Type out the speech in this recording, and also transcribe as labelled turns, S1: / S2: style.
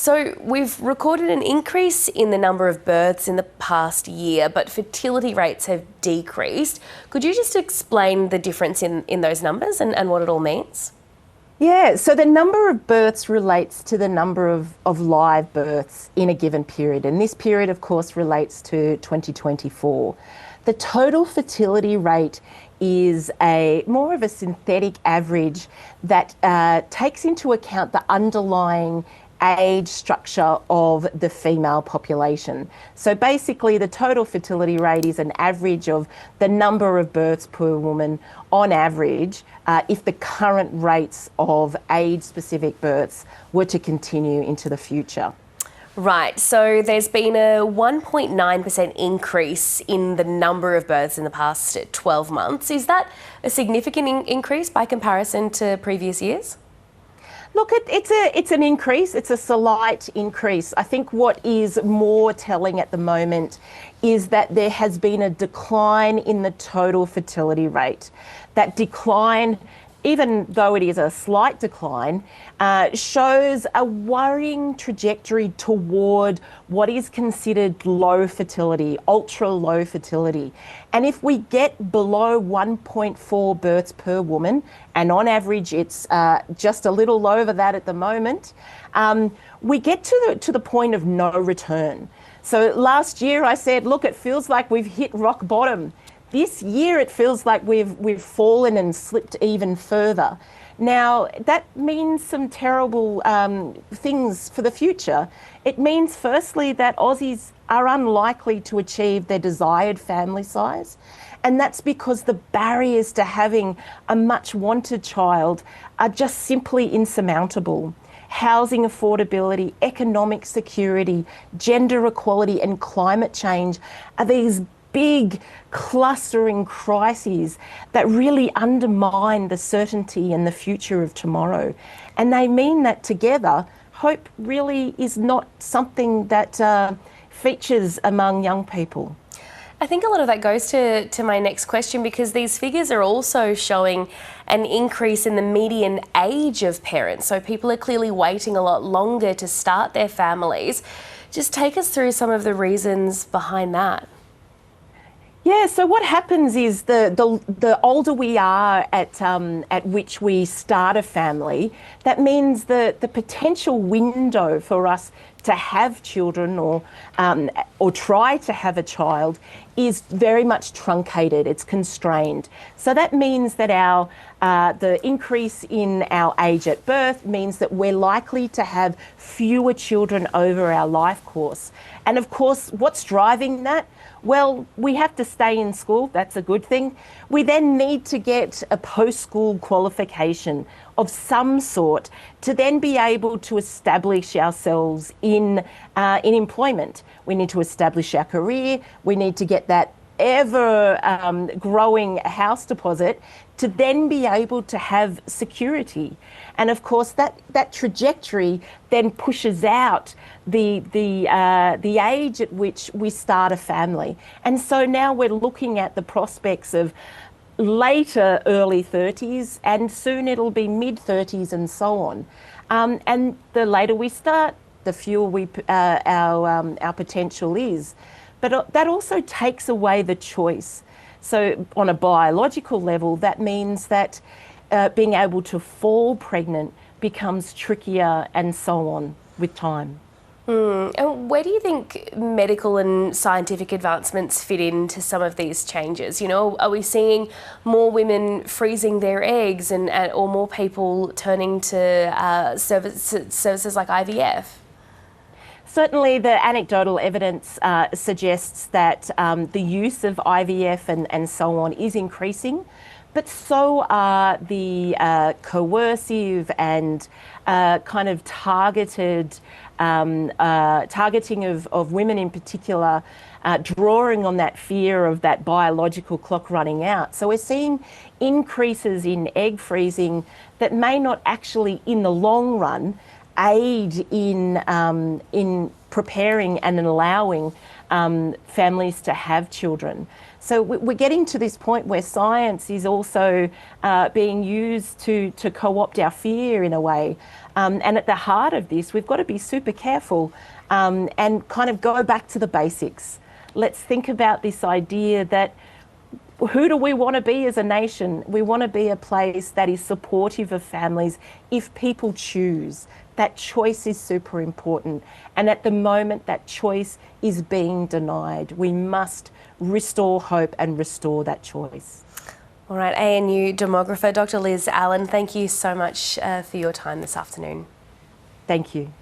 S1: So we've recorded an increase in the number of births in the past year, but fertility rates have decreased. Could you just explain the difference in those numbers and what it all means?
S2: Yeah, so the number of births relates to the number of live births in a given period. And this period, of course, relates to 2024. The total fertility rate is more of a synthetic average that takes into account the underlying age structure of the female population. So basically the total fertility rate is an average of the number of births per woman on average if the current rates of age-specific births were to continue into the future.
S1: Right, so there's been a 1.9% increase in the number of births in the past 12 months. Is that a significant increase by comparison to previous years?
S2: Look, it's an increase. It's a slight increase. I think what is more telling at the moment is that there has been a decline in the total fertility rate. That decline, even though it is a slight decline, shows a worrying trajectory toward what is considered low fertility, ultra low fertility. And if we get below 1.4 births per woman, and on average it's just a little over that at the moment, we get to the point of no return. So last year I said, look, it feels like we've hit rock bottom. This year it feels like we've fallen and slipped even further. Now, that means some terrible things for the future. It means, firstly, that Aussies are unlikely to achieve their desired family size. And that's because the barriers to having a much wanted child are just simply insurmountable. Housing affordability, economic security, gender equality and climate change are these big clustering crises that really undermine the certainty and the future of tomorrow. And they mean that together, hope really is not something that features among young people.
S1: I think a lot of that goes to my next question, because these figures are also showing an increase in the median age of parents. So people are clearly waiting a lot longer to start their families. Just take us through some of the reasons behind that.
S2: Yeah, so what happens is the older we are at which we start a family, that means the potential window for us to have children or try to have a child is very much truncated. It's constrained. So that means that the increase in our age at birth means that we're likely to have fewer children over our life course. And of course, what's driving that? Well, we have to stay in school. That's a good thing. We then need to get a post-school qualification of some sort to then be able to establish ourselves in employment. We need to establish our career. We need to get that ever growing house deposit to then be able to have security. And of course that trajectory then pushes out the age at which we start a family. And so now we're looking at the prospects of later early 30s, and soon it'll be mid 30s and so on. And the later we start, the fewer our potential is. But that also takes away the choice. So on a biological level, that means that being able to fall pregnant becomes trickier and so on with time.
S1: And where do you think medical and scientific advancements fit into some of these changes? You know, are we seeing more women freezing their eggs or more people turning to services like IVF?
S2: Certainly the anecdotal evidence suggests that the use of IVF and so on is increasing, but so are the coercive and kind of targeting of women in particular, drawing on that fear of that biological clock running out. So we're seeing increases in egg freezing that may not actually in the long run aid in preparing and allowing families to have children. So we're getting to this point where science is also being used to co-opt our fear in a way. And at the heart of this, we've got to be super careful and kind of go back to the basics. Let's think about this idea that who do we want to be as a nation? We want to be a place that is supportive of families if people choose. That choice is super important. And at the moment, that choice is being denied. We must restore hope and restore that choice.
S1: All right, ANU demographer Dr. Liz Allen, thank you so much for your time this afternoon.
S2: Thank you.